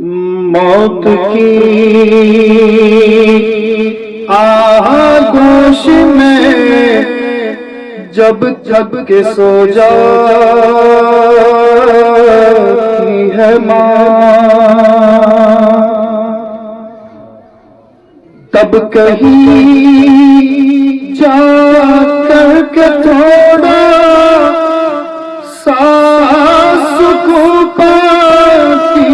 मौत की आगोश में जब जब के सो जाती है माँ, तब कहीं जा कर के थोड़ा सांस को पाती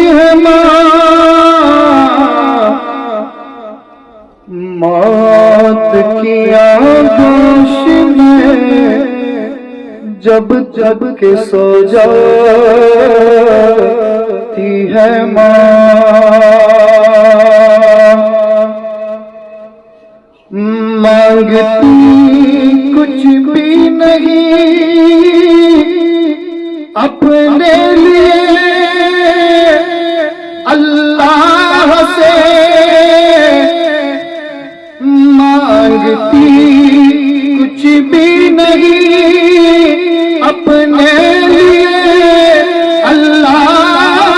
है माँ। मौत की आगोश में जब जब के सो जाती है माँ, मांगती कुछ भी नहीं अपने लिए अल्लाह से, मांगती कुछ भी नहीं अपने लिए अल्लाह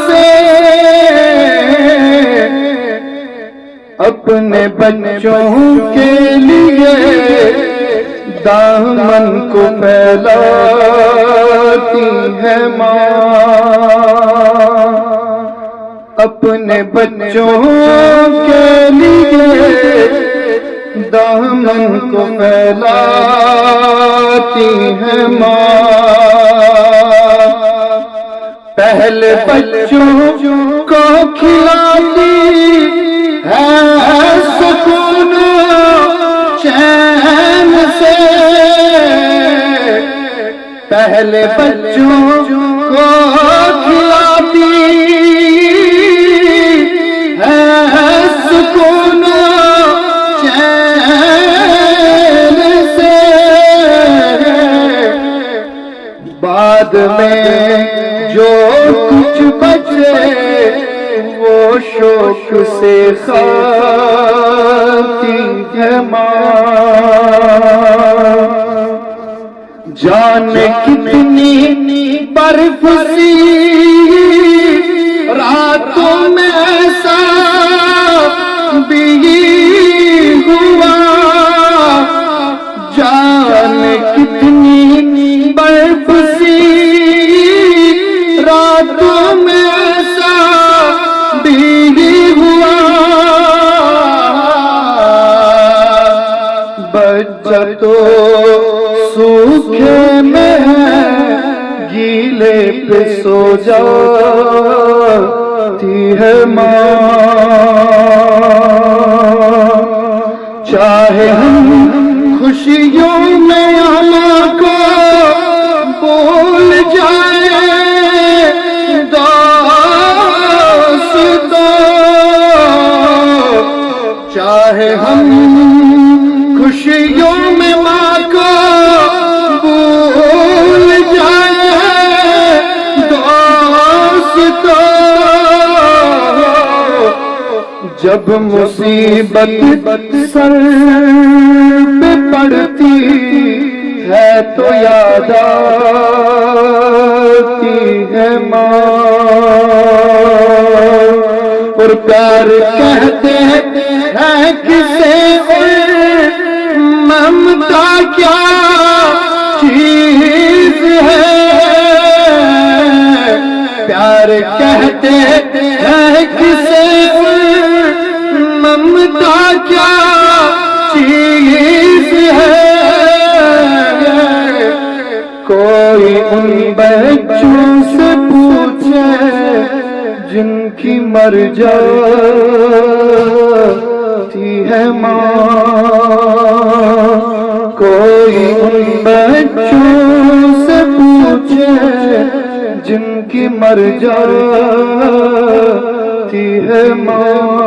से, अपने बच्चों के लिए दामन को फैलाती है माँ, अपने बच्चों के लिए दामन को फैलाती है माँ। पहले बच्चों को खिलाती है सुकून चैन से, पहले बच्चों को खिलाती है सुकून चैन से, बाद में जो कुछ बचे वो शोक से खाती है माँ। जाने कितनी बर्फ सी रातों में ऐसा भी हुआ, जाने कितनी बर्फ सी रातों में ऐसा भी हुआ, बच्चा तो सूखे में गीले पे सो जाती है माँ। चाहे हम खुशियों में अल्लाह को बोल जाए दोस्तों, चाहे हम खुशियों में माँ को भूल जाए दोस्तों, जब मुसीबत सर पे पड़ती है तो याद आती है माँ, और प्यार कहते हैं किसे ममता क्या चीज है, प्यार कहते हैं किसे ममता क्या चीज है। कोई उन बच्चों से पूछे जिनकी मर जाती है माँ, कोई उन बच्चों से पूछे जिनकी मर जाती है माँ।